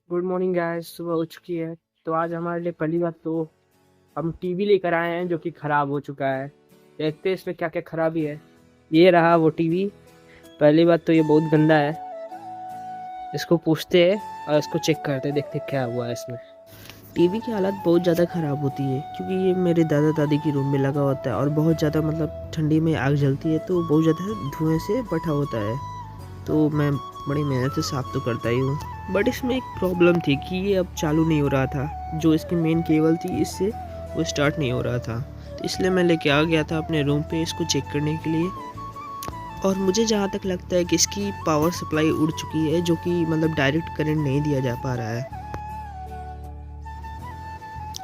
Good morning guys. सुबह हो चुकी है। तो आज हमारे लिए पहली बात तो हम टीवी लेकर आए हैं जो कि खराब हो चुका है। देखते हैं इसमें क्या क्या खराबी है। ये रहा वो टीवी। पहली बात तो ये बहुत गंदा है। इसको पूछते हैं और इसको चेक करते हैं, देखते हैं क्या हुआ है इसमें। टीवी की हालत बहुत ज़्यादा ख़राब होती है क्योंकि ये मेरे दादा दादी की रूम में लगा होता है और बहुत ज़्यादा मतलब ठंडी में आग जलती है तो बहुत ज़्यादा धुएं से भठा होता है। तो मैं बड़ी मेहनत से साफ़ तो करता ही हूँ, बट इसमें एक प्रॉब्लम थी कि ये अब चालू नहीं हो रहा था। जो इसकी मेन केबल थी इससे वो स्टार्ट नहीं हो रहा था, तो इसलिए मैं लेके आ गया था अपने रूम पे इसको चेक करने के लिए। और मुझे जहाँ तक लगता है कि इसकी पावर सप्लाई उड़ चुकी है, जो कि मतलब डायरेक्ट करंट नहीं दिया जा पा रहा है।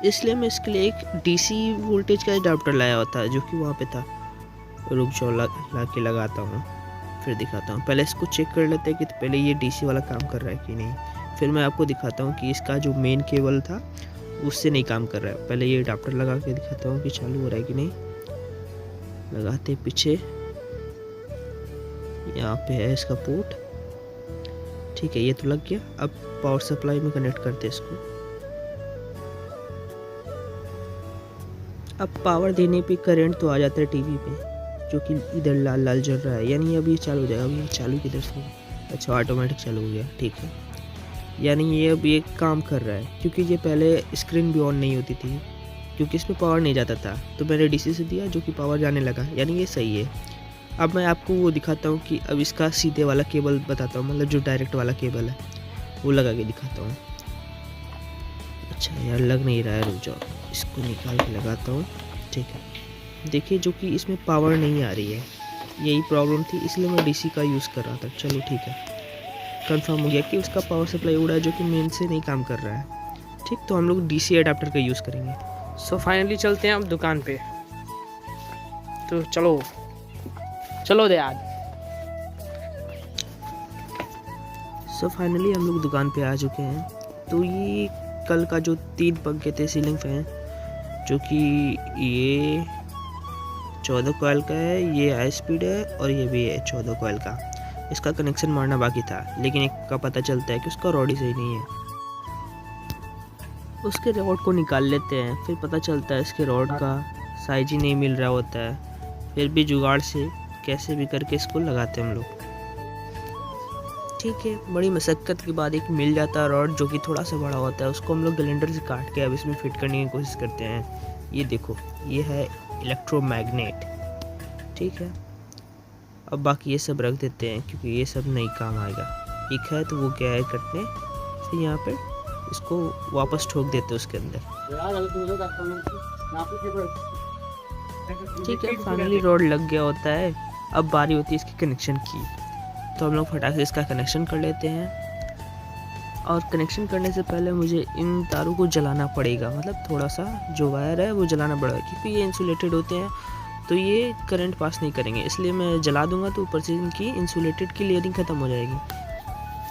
इसलिए मैं इसके लिए एक डीसी वोल्टेज का अडाप्टर लाया हुआ था जो कि वहाँ पे था। रुक जाओ, ला के लगाता हूँ फिर दिखाता हूँ। पहले इसको चेक कर लेते हैं कि तो पहले ये डीसी वाला काम कर रहा है कि नहीं, फिर मैं आपको दिखाता हूँ कि इसका जो मेन केबल था उससे नहीं काम कर रहा है। पहले ये अडाप्टर लगा के दिखाता हूँ कि चालू हो रहा है कि नहीं। लगाते पीछे यहाँ पे है इसका पोर्ट, ठीक है, ये तो लग गया। अब पावर सप्लाई में कनेक्ट करते हैं इसको। अब पावर देने पे करंट तो आ जाता है टीवी पे, जो कि इधर लाल लाल जल रहा है, यानी अब ये चालू हो जाएगा। अब ये चालू किधर से? अच्छा, ऑटोमेटिक चालू हो गया, ठीक है। यानी ये अब ये काम कर रहा है, क्योंकि ये पहले स्क्रीन भी ऑन नहीं होती थी क्योंकि इसमें पावर नहीं जाता था, तो मैंने डीसी से दिया जो कि पावर जाने लगा, यानी ये सही है। अब मैं आपको वो दिखाता हूँ कि अब इसका सीधे वाला केबल बताता हूँ, मतलब जो डायरेक्ट वाला केबल है वो लगा के दिखाता हूँ। अच्छा यार, लग नहीं रहा है, रुक जाओ, इसको निकाल के लगाता हूँ, ठीक है। देखिए, जो कि इसमें पावर नहीं आ रही है, यही प्रॉब्लम थी, इसलिए मैं डीसी का यूज़ कर रहा था। चलो ठीक है, कंफर्म हो गया कि उसका पावर सप्लाई उड़ा है जो कि मेन से नहीं काम कर रहा है। ठीक, तो हम लोग डीसी अडाप्टर का यूज़ करेंगे। सो फाइनली चलते हैं अब दुकान पे। तो चलो चलो दे आज। सो फाइनली हम लोग दुकान पे आ चुके हैं। तो ये कल का जो 3 पंखे थे सीलिंग फैन, जो कि ये 14 कॉइल का है, ये हाई स्पीड है और ये भी है 14 कॉइल का। इसका कनेक्शन मारना बाकी था, लेकिन एक का पता चलता है कि उसका रॉड ही सही नहीं है। उसके रॉड को निकाल लेते हैं, फिर पता चलता है इसके रॉड का साइज ही नहीं मिल रहा होता है। फिर भी जुगाड़ से कैसे भी करके इसको लगाते हैं हम लोग। ठीक है, बड़ी मशक्क़त के बाद एक मिल जाता है रॉड जो कि थोड़ा सा बड़ा होता है, उसको हम लोग ग्राइंडर से काट के अब इसमें फिट करने की कोशिश करते हैं। ये देखो, ये है इलेक्ट्रोमैग्नेट, ठीक है। अब बाकी ये सब रख देते हैं क्योंकि ये सब नहीं काम आएगा। एक है तो वो क्या है कटने, फिर यहाँ पे इसको वापस ठोक देते हैं उसके अंदर। ठीक है, फाइनली रॉड लग गया होता है। अब बारी होती है इसकी कनेक्शन की, तो हम लोग फटाक से इसका कनेक्शन कर लेते हैं। और कनेक्शन करने से पहले मुझे इन तारों को जलाना पड़ेगा, मतलब थोड़ा सा जो वायर है वो जलाना पड़ेगा, क्योंकि ये इंसुलेटेड होते हैं तो ये करंट पास नहीं करेंगे, इसलिए मैं जला दूंगा तो ऊपर से इनकी इंसुलेटेड की लेयरिंग ख़त्म हो जाएगी।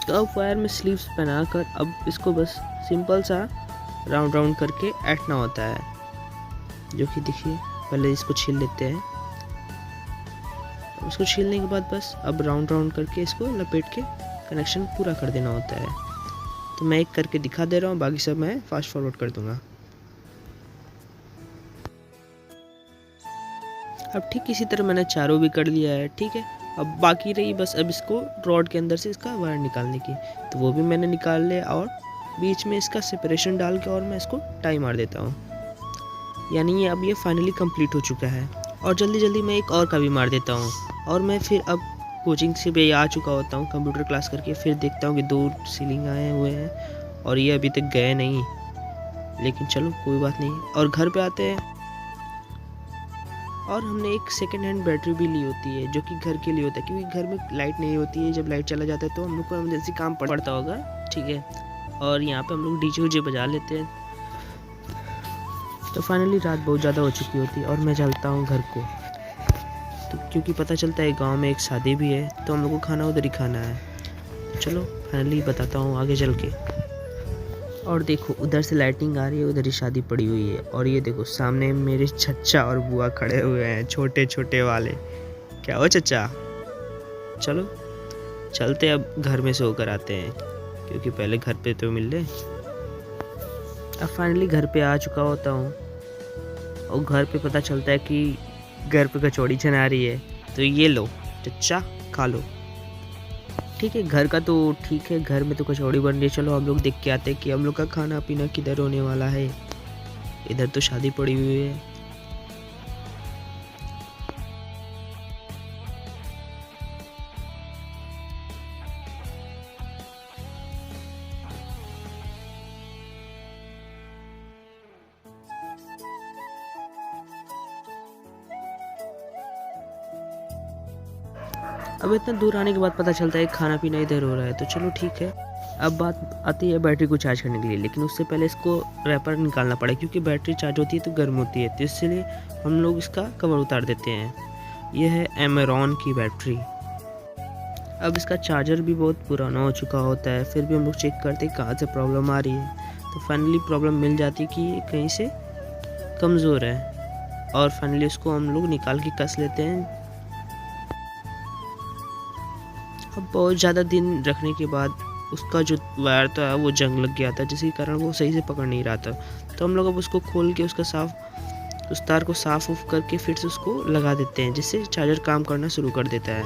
तो अब वायर में स्लीव्स पहना कर अब इसको बस सिंपल सा राउंड राउंड करके ऐंठना होता है, जो कि देखिए। पहले इसको छील लेते हैं, उसको छीलने के बाद बस अब राउंड राउंड करके इसको लपेट के कनेक्शन पूरा कर देना होता है। तो मैं एक करके दिखा दे रहा हूँ, बाकी सब मैं फास्ट फॉरवर्ड कर दूंगा। अब ठीक इसी तरह मैंने चारों भी कर लिया है, ठीक है। अब बाकी रही बस अब इसको रॉड के अंदर से इसका वायर निकालने की, तो वो भी मैंने निकाल लिया और बीच में इसका सेपरेशन डाल के और मैं इसको टाई मार देता हूँ। यानी ये अब ये फाइनली कंप्लीट हो चुका है। और जल्दी जल्दी मैं एक और का भी मार देता हूँ, और मैं फिर अब कोचिंग से भी आ चुका होता हूँ कंप्यूटर क्लास करके, फिर देखता हूँ कि 2 सीलिंग आए हुए हैं और ये अभी तक गए नहीं, लेकिन चलो कोई बात नहीं। और घर पे आते हैं और हमने एक सेकेंड हैंड बैटरी भी ली होती है जो कि घर के लिए होता है, क्योंकि घर में लाइट नहीं होती है। जब लाइट चला जाता है तो हम लोग को इमरजेंसी काम पड़ता होगा, ठीक है। और यहाँ पे हम लोग डीजे उजे बजा लेते हैं। तो फाइनली रात बहुत ज़्यादा हो चुकी होती है और मैं चलता हूँ घर को, तो क्योंकि पता चलता है गांव में एक शादी भी है, तो हम लोग को खाना उधर ही खाना है। तो चलो फाइनली बताता हूँ आगे चल के। और देखो, उधर से लाइटिंग आ रही है, उधर ही शादी पड़ी हुई है। और ये देखो सामने मेरे चचा और बुआ खड़े हुए हैं, छोटे छोटे वाले। क्या हो चचा, चलो चलते अब घर में से होकर आते हैं। क्योंकि पहले घर पे तो मिल ले। अब फाइनली घर पे आ चुका होता हूँ और घर पे पता चलता है कि घर पे कचौड़ी चना रही है। तो ये लो चच्चा खा लो। ठीक है, घर का तो ठीक है, घर में तो कचौड़ी बन रही है। चलो हम लोग देख के आते हैं कि हम लोग का खाना पीना किधर होने वाला है। इधर तो शादी पड़ी हुई है। अब इतना दूर आने के बाद पता चलता है खाना पीना इधर हो रहा है। तो चलो ठीक है। अब बात आती है बैटरी को चार्ज करने के लिए, लेकिन उससे पहले इसको रैपर निकालना पड़ा, क्योंकि बैटरी चार्ज होती है तो गर्म होती है, तो इसलिए हम लोग इसका कवर उतार देते हैं। यह है एमेरॉन की बैटरी। अब इसका चार्जर भी बहुत पुराना हो चुका होता है, फिर भी हम लोग चेक करते हैं कहाँ से प्रॉब्लम आ रही है। तो फाइनली प्रॉब्लम मिल जाती है कि ये कहीं से कमज़ोर है, और फाइनली उसको हम लोग निकाल के कस लेते हैं। अब बहुत ज़्यादा दिन रखने के बाद उसका जो वायर था वो जंग लग गया था, जिसके कारण वो सही से पकड़ नहीं रहा था। तो हम लोग अब उसको खोल के उस तार को साफ उफ करके फिर से उसको लगा देते हैं, जिससे चार्जर काम करना शुरू कर देता है।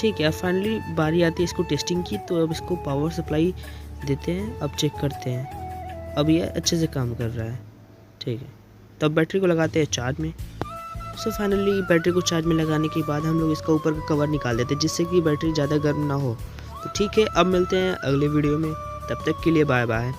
ठीक है, अब फाइनली बारी आती है इसको टेस्टिंग की। तो अब इसको पावर सप्लाई देते हैं, अब चेक करते हैं। अब ये अच्छे से काम कर रहा है। ठीक है, तो अब बैटरी को लगाते हैं चार्ज में। सो फाइनली बैटरी को चार्ज में लगाने के बाद हम लोग इसका ऊपर का कवर निकाल देते हैं, जिससे कि बैटरी ज़्यादा गर्म ना हो। तो ठीक है, अब मिलते हैं अगले वीडियो में, तब तक के लिए बाय बाय।